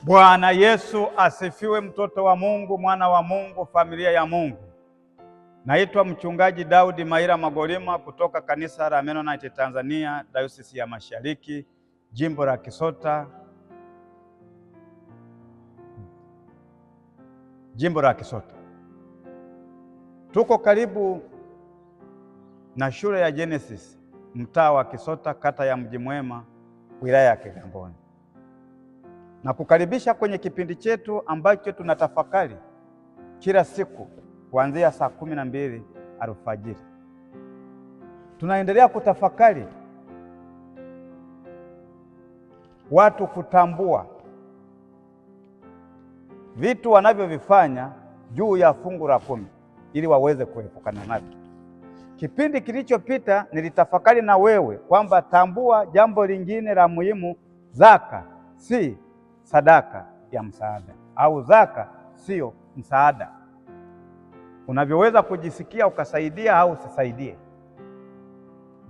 Bwana Yesu asifiwe, mtoto wa Mungu, mwana wa Mungu, familia ya Mungu. Naitwa Mchungaji Daudi Maira Magolima kutoka kanisa la Mennonite Tanzania, Dayosisi ya Mashariki, Jimbo la Kisota. Tuko karibu na shule ya Genesis, mtaa wa Kisota, kata ya Mji Mwema, wilaya ya Kigamboni. Na kukaribisha kwenye kipindi chetu ambacho tunatafakari kila siku kuanzia saa 12 alfajiri. Tunaendelea kutafakari watu kutambua vitu wanavyovifanya juu ya fungu la 10 ili waweze kuepukana navyo. Kipindi kilichopita nilitafakari na wewe kwamba tambua jambo lingine la muhimu: zaka si sadaka ya msaada, au zaka sio msaada. Unavyoweza kujisikia ukasaidia au usisaidie,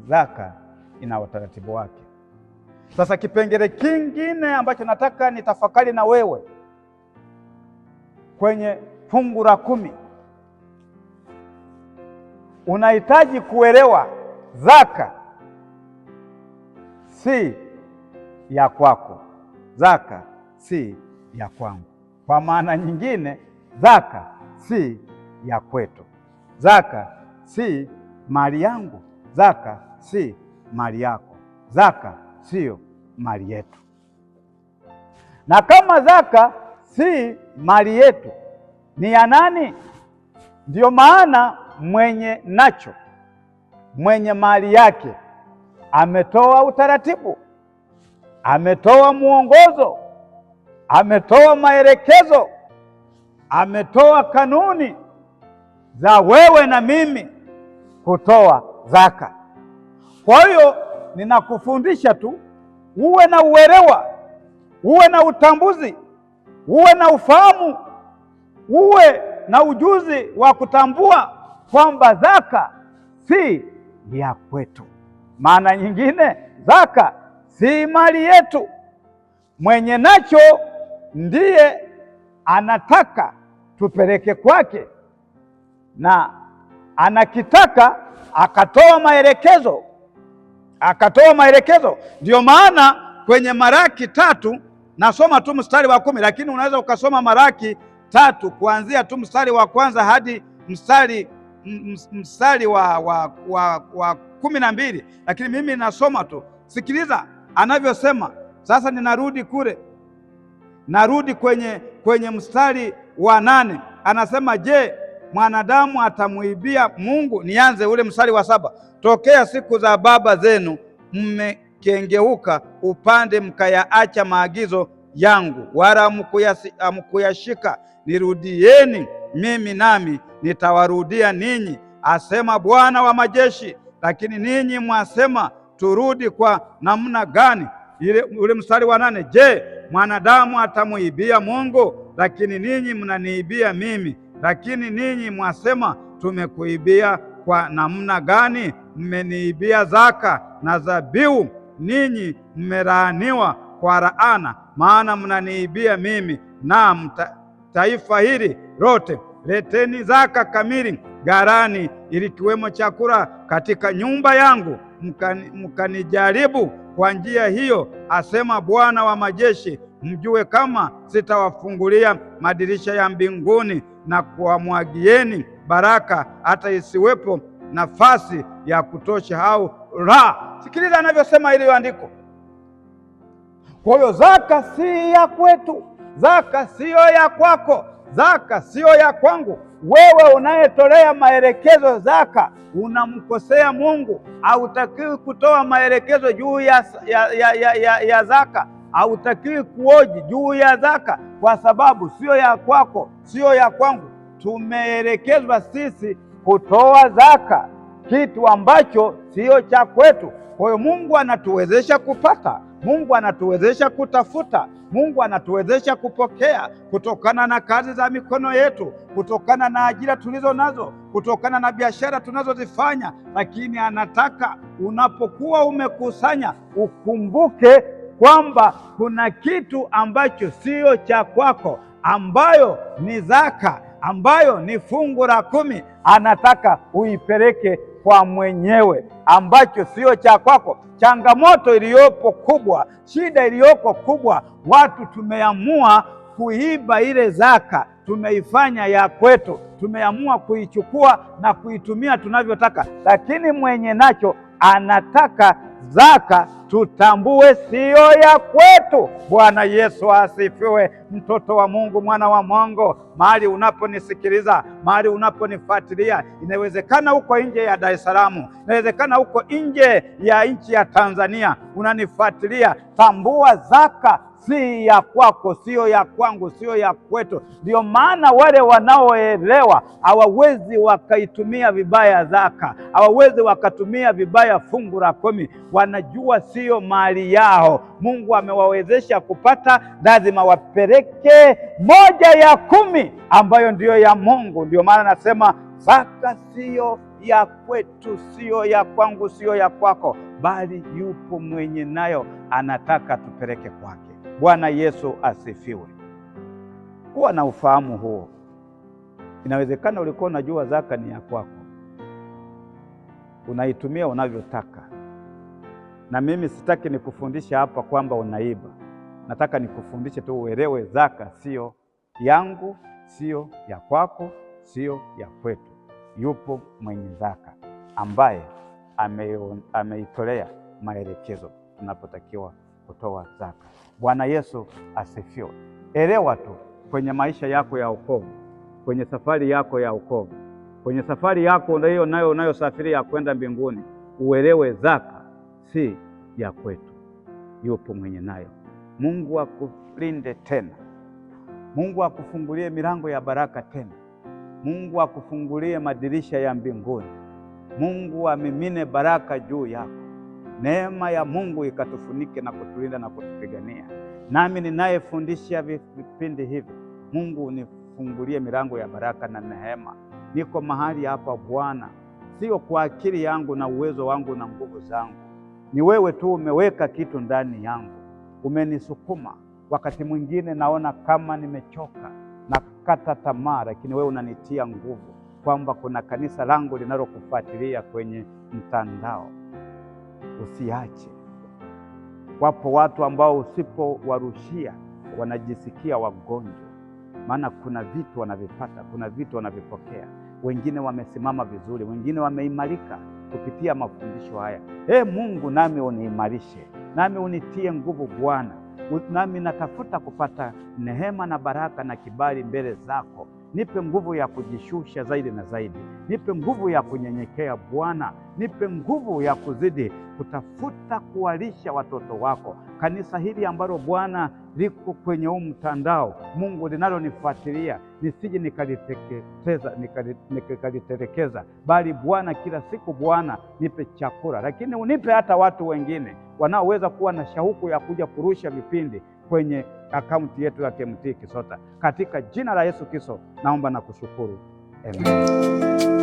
zaka ina utaratibu wake. Sasa kipengele kingine ambacho nataka nitafakari na wewe kwenye fungu la 10, unahitaji kuelewa zaka si ya kwako, zaka si ya kwangu. Kwa maana nyingine, zaka si ya kwetu, zaka si mali yangu, zaka si mali yako, zaka sio mali yetu. Na kama zaka si mali yetu, ni ya nani? Ndiyo maana mwenye nacho, mwenye mali yake ametoa utaratibu, ametoa mwongozo, ametoa maelekezo, ametoa kanuni za wewe na mimi kutoa zaka. Kwa hiyo ninakufundisha tu uwe na uelewa, uwe na utambuzi, uwe na ufahamu, uwe na ujuzi wa kutambua kwamba zaka si ya kwetu. Maana nyingine, zaka si mali yetu. Mwenye nacho ndiye anataka tupeleke kwake, na anakitaka akatoa maelekezo. Ndio maana kwenye Malaki 3, nasoma tu mstari wa 10, lakini unaweza ukasoma Malaki 3 kuanzia tu mstari wa kwanza hadi mstari wa 12, lakini mimi nasoma tu. Sikiliza anavyosema. Sasa ninarudi kule, narudi kwenye mstari wa 8. Anasema, je, mwanadamu atamuibia Mungu? Nianze ule mstari wa 7. Tokea siku za baba zenu mmekengeuka upande, mkayaacha maagizo yangu, wala hamkuyashika. Nirudieni mimi, nami nitawarudia ninyi, asema Bwana wa majeshi. Lakini ninyi mwasema, turudi kwa namna gani? Ule mstari wa 8, je, mwanadamu atamuibia Mungu? Lakini ninyi mnaniibia mimi. Lakini ninyi mwasema, tumekuibia kwa namna gani? Mmeniibia zaka na dhabihu. Ninyi mmelaaniwa kwa laana, maana mnaniibia mimi. Naam, taifa hili lote, leteni zaka kamili ghalani, ilikiwemo chakula katika nyumba yangu, mkanijaribu kwa njia hiyo, asema Bwana wa majeshi, mjue kama sitawafungulia madirisha ya mbinguni na kuwamwagieni baraka hata isiwepo nafasi ya kutosha au la. Sikiliza anavyosema ile andiko. Kwa hiyo zaka si ya kwetu, zaka siyo ya kwako, zaka siyo ya kwangu. Wewe unayetolea maelekezo zaka unamkosea Mungu. Hautakiwi kutoa maelekezo juu ya zaka, hautakiwi kuoji juu ya zaka, kwa sababu sio ya kwako, sio ya kwangu. Tumeelekezwa sisi kutoa zaka, kitu ambacho sio cha kwetu. Kwa hiyo Mungu anatuwezesha kupata, Mungu anatuwezesha kutafuta, Mungu anatuwezesha kupokea kutokana na kazi za mikono yetu, kutokana na ajira tulizo nazo, kutokana na biashara tunazozifanya. Lakini anataka unapokuwa umekusanya ukumbuke kwamba kuna kitu ambacho sio cha kwako, ambayo ni zaka, ambayo ni fungu la 10, anataka uipeleke kwa mwenyewe, ambacho sio cha kwako. Changamoto iliyopo kubwa, shida iliyoko kubwa, watu tumeamua kuiba ile zaka, tumeifanya ya kwetu, tumeamua kuichukua na kuitumia tunavyotaka, lakini mwenye nacho anataka zaka tutambue siyo ya kwetu. Bwana Yesu asifiwe. Mtoto wa Mungu, mwana wa Mungu, mahali unaponisikiliza, mahali unaponifuatilia, inawezekana uko nje ya Dar es Salaam, inawezekana uko nje ya nchi ya Tanzania, unanifuatilia, tambua zaka si ya kwako, sio ya kwangu, sio ya kwetu. Ndio maana wale wanaoelewa hawawezi wakaitumia vibaya zaka, hawawezi wakatumia vibaya fungu la 10. Wanajua sio mali yao, Mungu amewawezesha kupata, lazima wapeleke moja ya 10 ambayo ndiyo ya Mungu. Ndio maana nasema zaka sio ya kwetu, sio ya kwangu, sio ya kwako, bali yupo mwenye nayo, anataka tupeleke kwake. Bwana Yesu asifiwe. Kuwa na ufahamu huo. Inawezekana ulikuwa unajua zaka ni ya kwako, unaitumia unavyotaka, na mimi sitaki nikufundisha hapa kwamba unaiba. Nataka nikufundishe tu uelewe zaka sio yangu, sio ya kwako, sio ya kwetu. Yupo mwenye zaka ambaye ameitolea maelekezo tunapotakiwa kutoa zaka. Bwana Yesu asifiwe. Elewa tu kwenye maisha yako ya wokovu, kwenye safari yako ya wokovu, kwenye safari yako hiyo nayo unayosafiria kwenda mbinguni, uelewe zaka si ya kwetu, yupo mwenye nayo. Mungu akulinde tena, Mungu akufungulie milango ya baraka tena, Mungu akufungulie madirisha ya mbinguni, Mungu amimine baraka juu yako. Neema ya Mungu ikatufunike na kutulinda na kutupigania. Nami ninayefundisha vipindi hivi, Mungu unifungulie milango ya baraka na neema. Niko mahali hapa Bwana, sio kwa akili yangu na uwezo wangu na nguvu zangu. Ni wewe tu umeweka kitu ndani yangu, umenisukuma. Wakati mwingine naona kama nimechoka na kata tamaa, lakini wewe unanitia nguvu kwamba kuna kanisa langu linalokufuatilia kwenye mtandao. Usiache. Wapo watu ambao usipowarushia wanajisikia wagonjwa, maana kuna vitu wanavipata, kuna vitu wanavipokea. Wengine wamesimama vizuri, wengine wameimarika kupitia mafundisho haya. Mungu, nami uniimarishe, nami unitie nguvu Bwana, nami natafuta kupata neema na baraka na kibali mbele zako. Nipe nguvu ya kujishusha zaidi na zaidi, nipe nguvu ya kunyenyekea Bwana, nipe nguvu ya kuzidi kutafuta kuwalisha watoto wako. Kanisa hili ambalo Bwana liko kwenye huu mtandao, Mungu, linalonifuatilia, nisije nikalitelekeza, bali Bwana kila siku Bwana nipe chakula, lakini unipe hata watu wengine wanaoweza kuwa na shauku ya kuja kurusha vipindi kwenye akaunti yetu ya KMT Kisota. Katika jina la Yesu Kristo naomba na kushukuru. Amen.